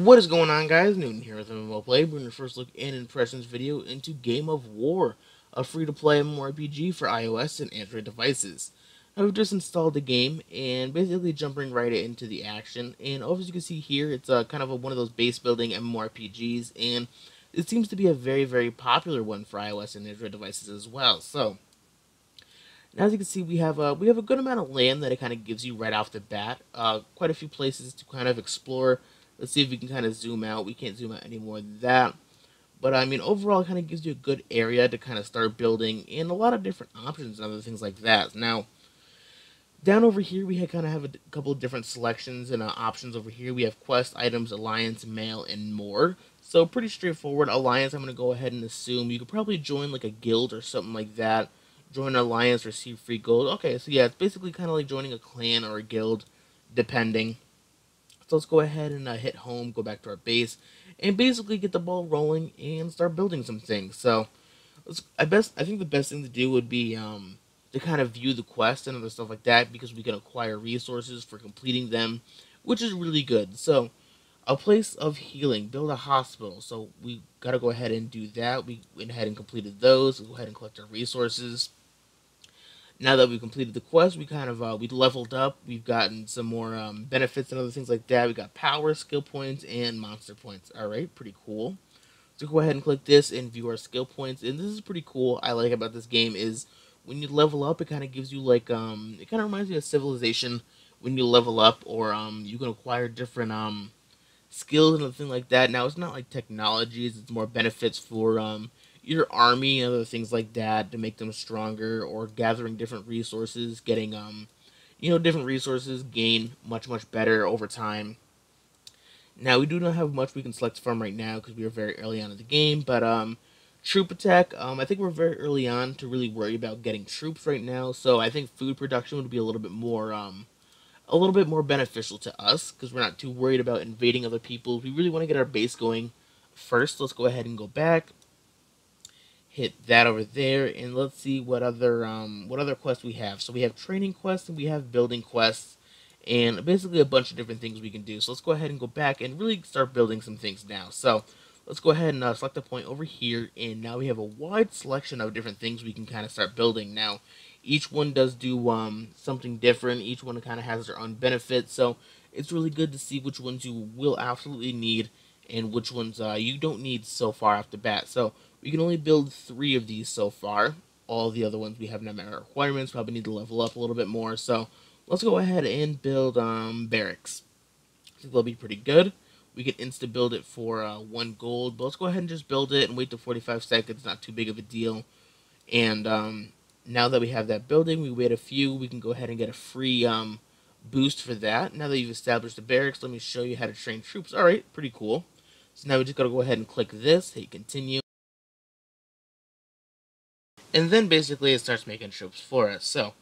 What is going on, guys? Newton here with MMO Play, bringing the first look and impressions video into Game of War, a free-to-play MMORPG for iOS and Android devices. I've just installed the game and basically jumping right into the action. And as you can see here, it's kind of one of those base-building MMORPGs, and it seems to be a very popular one for iOS and Android devices as well. So, as you can see, we have a good amount of land that it kind of gives you right off the bat. Quite a few places to kind of explore. Let's see if we can kind of zoom out. We can't zoom out any more than that. But I mean, overall, it kind of gives you a good area to kind of start building, and a lot of different options and other things like that. Now, down over here, we kind of have a couple of different selections and options over here. We have quest, items, alliance, mail, and more. So pretty straightforward. Alliance, I'm going to go ahead and assume you could probably join like a guild or something like that. Join an alliance, receive free gold. Okay, so yeah, it's basically kind of like joining a clan or a guild, depending. So let's go ahead and hit home, go back to our base, and basically get the ball rolling and start building some things. So I think the best thing to do would be to kind of view the quest and other stuff like that, because we can acquire resources for completing them, which is really good. So a place of healing, build a hospital. So we got to go ahead and do that. We went ahead and completed those. We'll go ahead and collect our resources. Now that we've completed the quest, we kind of we leveled up. We've gotten some more benefits and other things like that. We got power, skill points, and monster points. All right, pretty cool. So go ahead and click this and view our skill points. And this is pretty cool. I like about this game is when you level up, it kind of gives you like it kind of reminds me of Civilization when you level up, or you can acquire different skills and everything like that. Now it's not like technologies; it's more benefits for your army and other things like that to make them stronger, or gathering different resources, getting different resources gain much better over time. Now we do not have much we can select from right now because we are very early on in the game, but troop attack, I think we're very early on to really worry about getting troops right now. So I think food production would be a little bit more beneficial to us because we're not too worried about invading other people. We really want to get our base going first. Let's go ahead and go back, hit that over there, and let's see what other quests we have. So we have training quests and we have building quests, and basically a bunch of different things we can do. So let's go ahead and go back and really start building some things now. So let's go ahead and select a point over here, and now we have a wide selection of different things we can kind of start building. Now each one does do something different. Each one kind of has their own benefits, so it's really good to see which ones you will absolutely need and which ones you don't need so far off the bat. So we can only build 3 of these so far. All the other ones we have not met our requirements. Probably need to level up a little bit more. So let's go ahead and build barracks. I think they'll be pretty good. We can insta build it for 1 gold, but let's go ahead and just build it and wait till 45 seconds. Not too big of a deal. And now that we have that building, we wait a few. We can go ahead and get a free boost for that. Now that you've established the barracks, let me show you how to train troops. All right, pretty cool. So now we just got to go ahead and click this, hit continue. And then basically it starts making troops for us. So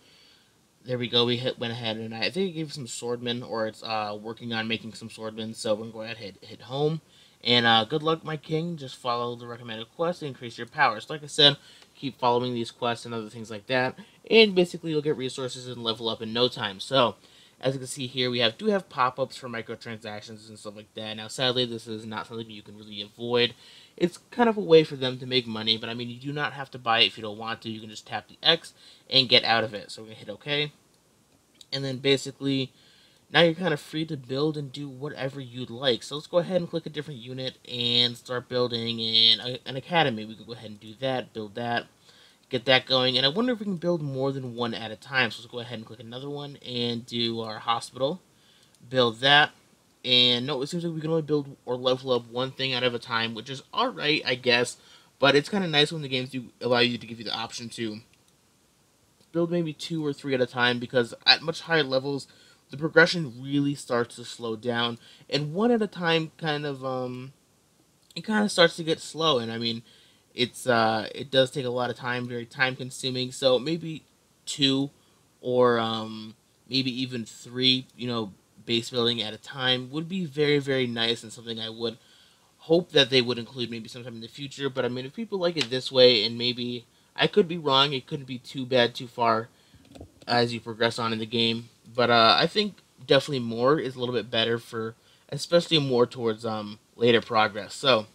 there we go. Went ahead and I think it gave some swordmen, or it's working on making some swordmen. So we're going to go ahead and hit home. And good luck, my king. Just follow the recommended quests to increase your powers. Like I said, keep following these quests and other things like that. And basically you'll get resources and level up in no time. So as you can see here, we do have pop-ups for microtransactions and stuff like that. Now, sadly, this is not something you can really avoid. It's kind of a way for them to make money, but I mean, you do not have to buy it if you don't want to. You can just tap the X and get out of it. So we're going to hit OK. And then basically, now you're kind of free to build and do whatever you'd like. So let's go ahead and click a different unit and start building an academy. We can go ahead and do that, build that, get that going. And I wonder if we can build more than one at a time. So let's go ahead and click another one and do our hospital. Build that. And no, it seems like we can only build or level up one thing out of a time, which is alright, I guess. But it's kind of nice when the games do allow you to give you the option to build maybe 2 or 3 at a time, because at much higher levels, the progression really starts to slow down. And one at a time kind of, it kind of starts to get slow. And I mean, it does take a lot of time, very time consuming. So maybe 2 or maybe even 3, base building at a time would be very nice, and something I would hope that they would include maybe sometime in the future. But I mean, if people like it this way, and maybe I could be wrong, it couldn't be too bad too far as you progress on in the game. But I think definitely more is a little bit better for especially more towards later progress. So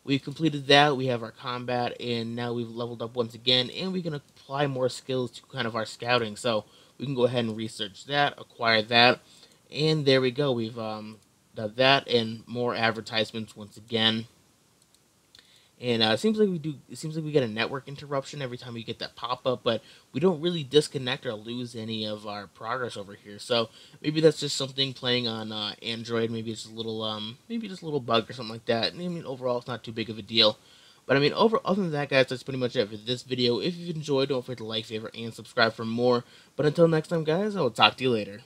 we completed that. We have our combat, and now we've leveled up once again, and we can apply more skills to kind of our scouting. So we can go ahead and research that, acquire that, and there we go. We've done that and more advertisements once again. And it seems like we do. It seems like we get a network interruption every time we get that pop up, but we don't really disconnect or lose any of our progress over here. So maybe that's just something playing on Android. Maybe it's a little maybe just a little bug or something like that. I mean, overall, it's not too big of a deal. But I mean, other than that, guys, that's pretty much it for this video. If you've enjoyed, don't forget to like, favorite, and subscribe for more. But until next time, guys, I will talk to you later.